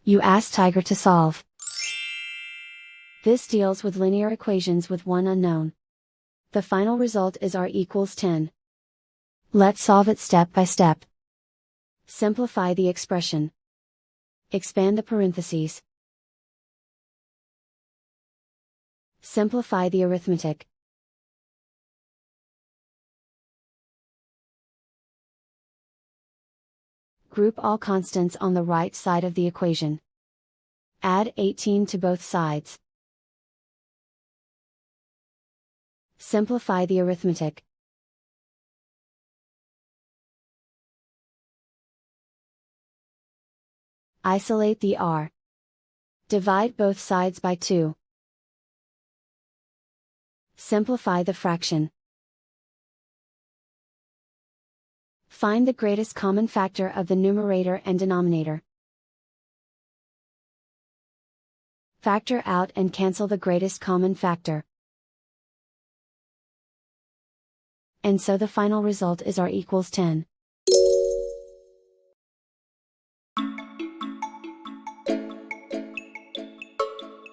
You ask Tiger to solve. This deals with linear equations with one unknown. The final result is r equals 10. Let's solve it step by step. Simplify the expression. Expand the parentheses. Simplify the arithmetic. Group all constants on the right side of the equation. Add 18 to both sides. Simplify the arithmetic. Isolate the r. Divide both sides by 2. Simplify the fraction. Find the greatest common factor of the numerator and denominator. Factor out and cancel the greatest common factor. And so the final result is r equals 10.